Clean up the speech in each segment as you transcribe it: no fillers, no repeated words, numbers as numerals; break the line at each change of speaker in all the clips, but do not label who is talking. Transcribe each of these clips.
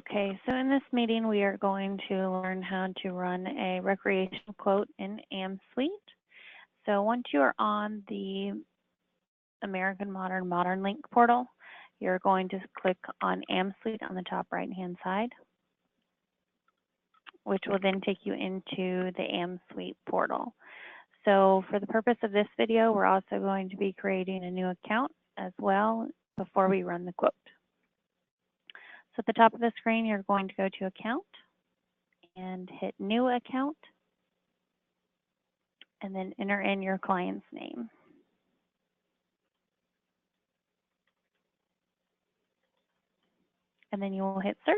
Okay, so in this meeting, we are going to learn how to run a recreational quote in Amsuite. So once you are on the American Modern Link portal, you're going to click on Amsuite on the top right-hand side, which will then take you into the Amsuite portal. So for the purpose of this video, we're also going to be creating a new account as well before we run the quote. So at the top of the screen, you're going to go to Account and hit New Account, and then enter in your client's name. And then you will hit Search.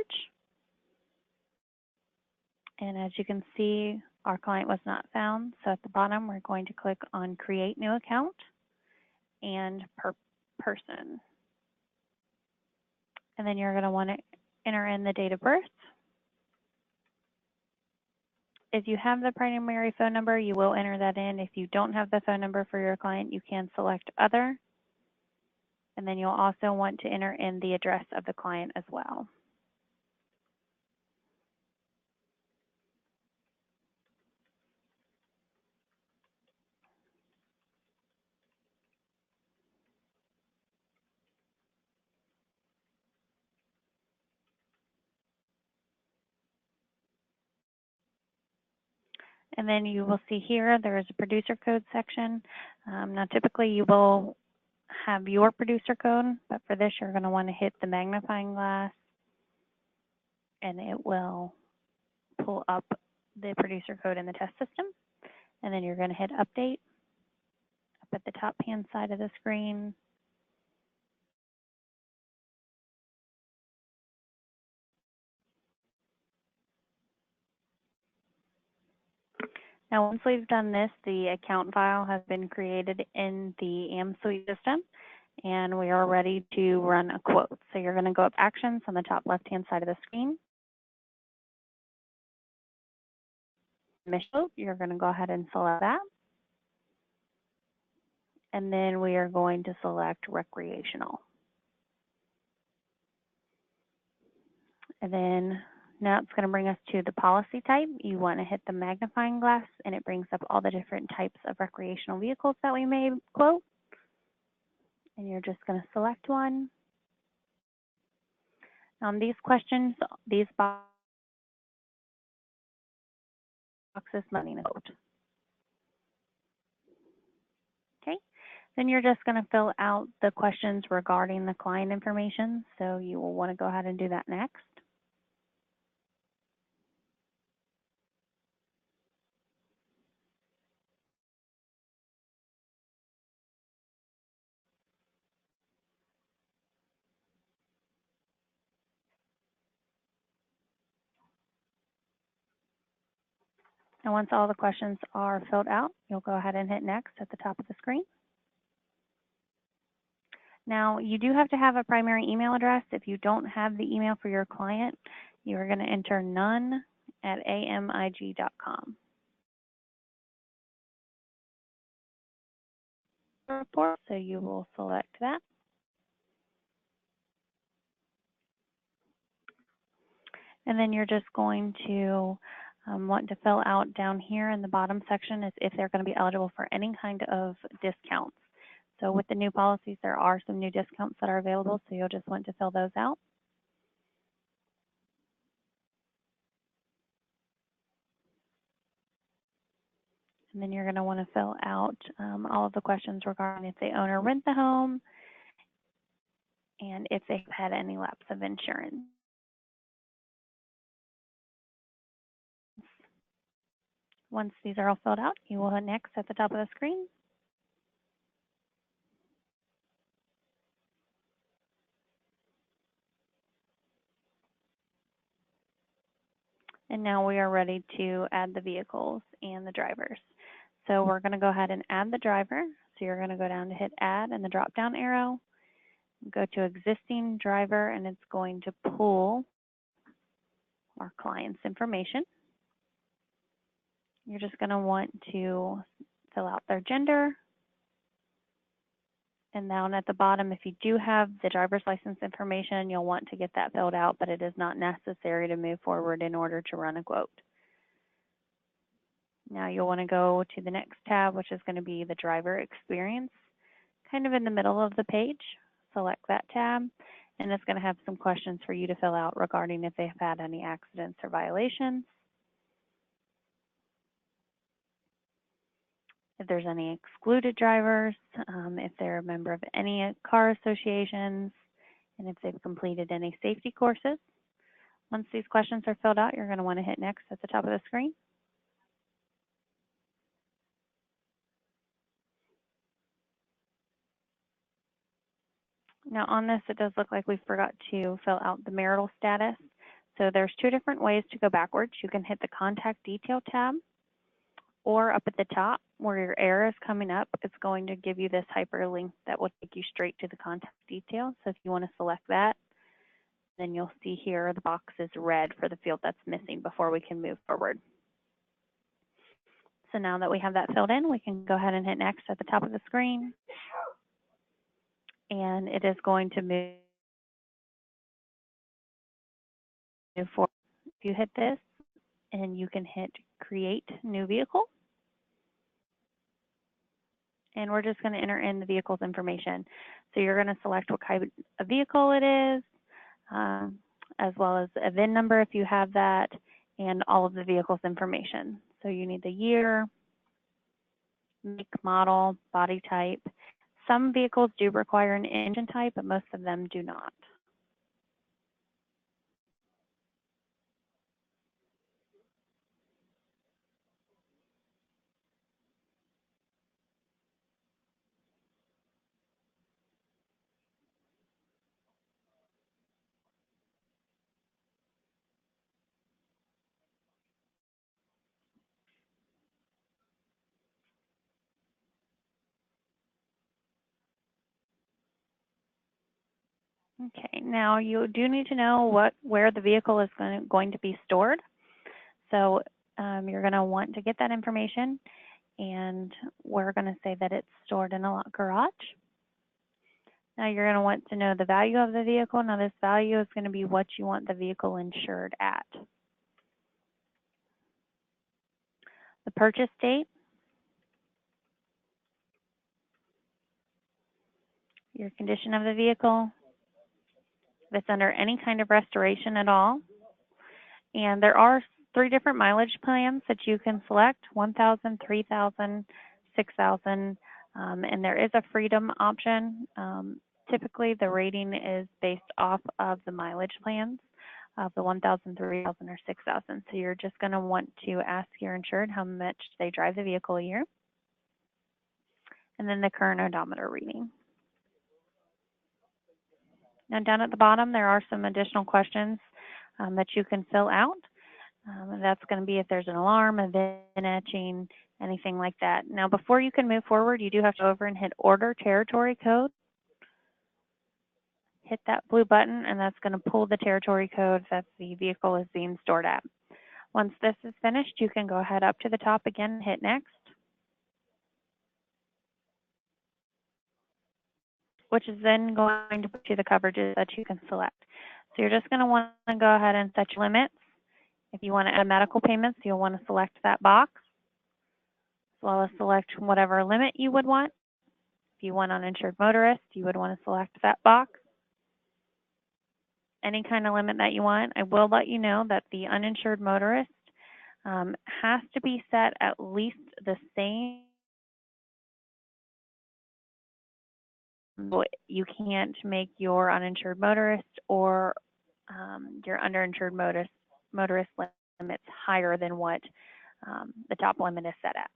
And as you can see, our client was not found. So at the bottom, we're going to click on Create New Account and Per Person. And then you're going to want to enter in the date of birth. If you have the primary phone number, you will enter that in. If you don't have the phone number for your client, you can select Other. And then you'll also want to enter in the address of the client as well. And then you will see here, there is a producer code section. Now typically you will have your producer code, but for this you're going to want to hit the magnifying glass and it will pull up the producer code in the test system. And then you're going to hit update up at the top hand side of the screen. Now once we've done this, the account file has been created in the Amsuite system and we are ready to run a quote. So you're going to go up Actions on the top left hand side of the screen. You're going to go ahead and select that. And then we are going to select recreational. And then now it's going to bring us to the policy type. You want to hit the magnifying glass and it brings up all the different types of recreational vehicles that we may quote. And you're just going to select one. On these questions, these boxes money in a quote. Okay, then you're just going to fill out the questions regarding the client information. So you will want to go ahead and do that next. And once all the questions are filled out, you'll go ahead and hit Next at the top of the screen. Now, you do have to have a primary email address. If you don't have the email for your client, you are going to enter none at amig.com. Report, so you will select that. And then you're just going to want to fill out down here in the bottom section is if they're going to be eligible for any kind of discounts. So with the new policies, there are some new discounts that are available, so you'll just want to fill those out. And then you're going to want to fill out all of the questions regarding if they own or rent the home and if they've had any lapse of insurance. Once these are all filled out, you will hit Next at the top of the screen. And now we are ready to add the vehicles and the drivers. So we're going to go ahead and add the driver. So you're going to go down to hit Add and the drop-down arrow. Go to Existing Driver, and it's going to pull our client's information. You're just going to want to fill out their gender, And down at the bottom, if you do have the driver's license information, you'll want to get that filled out, but it is not necessary to move forward in order to run a quote. Now you'll want to go to the next tab, which is going to be the driver experience, kind of in the middle of the page. Select that tab, and it's going to have some questions for you to fill out regarding if they've had any accidents or violations, if there's any excluded drivers, if they're a member of any car associations, and if they've completed any safety courses. Once these questions are filled out, you're going to want to hit next at the top of the screen. Now on this, it does look like we forgot to fill out the marital status. So there's two different ways to go backwards. You can hit the contact detail tab, or up at the top where your arrow is coming up, it's going to give you this hyperlink that will take you straight to the contact detail. So if you want to select that, then you'll see here the box is red for the field that's missing before we can move forward. So now that we have that filled in, we can go ahead and hit next at the top of the screen. And it is going to move forward. If you hit this, and you can hit create new vehicle. And we're just going to enter in the vehicle's information. So you're going to select what kind of vehicle it is, as well as a VIN number if you have that, and all of the vehicle's information. So you need the year, make, model, body type. Some vehicles do require an engine type, but most of them do not. Okay, now you do need to know where the vehicle is going to be stored. So you're going to want to get that information, and we're going to say that it's stored in a garage. Now you're going to want to know the value of the vehicle. Now this value is going to be what you want the vehicle insured at. The purchase date, your condition of the vehicle, if it's under any kind of restoration at all. And there are 3 different mileage plans that you can select: 1,000, 3,000, 6,000, and there is a freedom option. Typically, the rating is based off of the mileage plans of the 1,000, 3,000, or 6,000. So you're just going to want to ask your insured how much they drive the vehicle a year, and then the current odometer reading. Now down at the bottom, there are some additional questions that you can fill out. And that's going to be if there's an alarm, a VIN etching, anything like that. Now before you can move forward, you do have to go over and hit order territory code. Hit that blue button, and that's going to pull the territory code that the vehicle is being stored at. Once this is finished, you can go ahead up to the top again and hit next, which is then going to put you the coverages that you can select. So you're just going to want to go ahead and set your limits. If you want to add medical payments, you'll want to select that box, as well as select whatever limit you would want. If you want uninsured motorist, you would want to select that box. Any kind of limit that you want. I will let you know that the uninsured motorist has to be set at least the same. You can't make your uninsured motorist or your underinsured motorist limits higher than what the top limit is set at.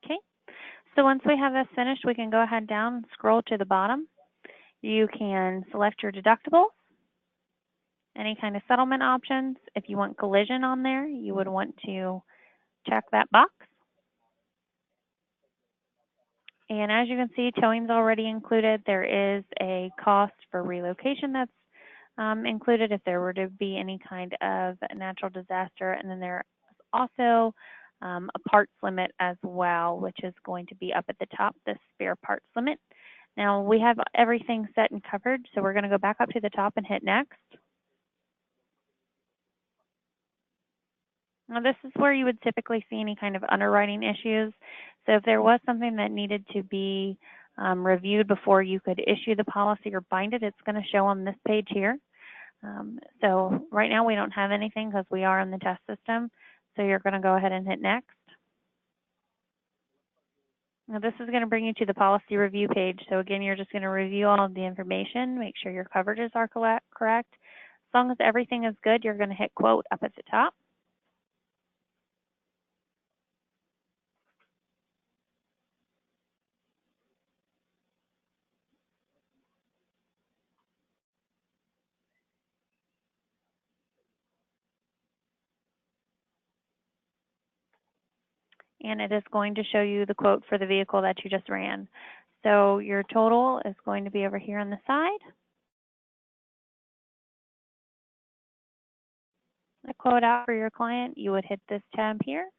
Okay, so once we have this finished, we can go ahead down and scroll to the bottom. You can select your deductibles, any kind of settlement options. If you want collision on there, you would want to check that box. And as you can see, towing is already included. There is a cost for relocation that's included if there were to be any kind of natural disaster. And then there also a parts limit as well, which is going to be up at the top, the spare parts limit. Now we have everything set and covered, so we're going to go back up to the top and hit next. Now this is where you would typically see any kind of underwriting issues. So if there was something that needed to be reviewed before you could issue the policy or bind it, it's going to show on this page here. So right now we don't have anything because we are in the test system. So you're going to go ahead and hit next. Now this is going to bring you to the policy review page. So again, you're just going to review all of the information, make sure your coverages are correct. As long as everything is good, you're going to hit quote up at the top. And it is going to show you the quote for the vehicle that you just ran. So your total is going to be over here on the side. The quote out for your client, you would hit this tab here,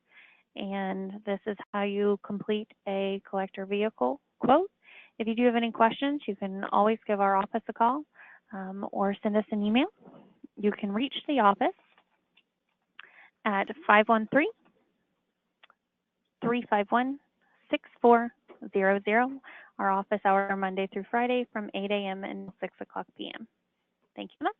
and this is how you complete a collector vehicle quote. If you do have any questions, you can always give our office a call or send us an email. You can reach the office at 513-351-6400. Our office hours are Monday through Friday from 8 a.m. and 6 o'clock p.m. Thank you much.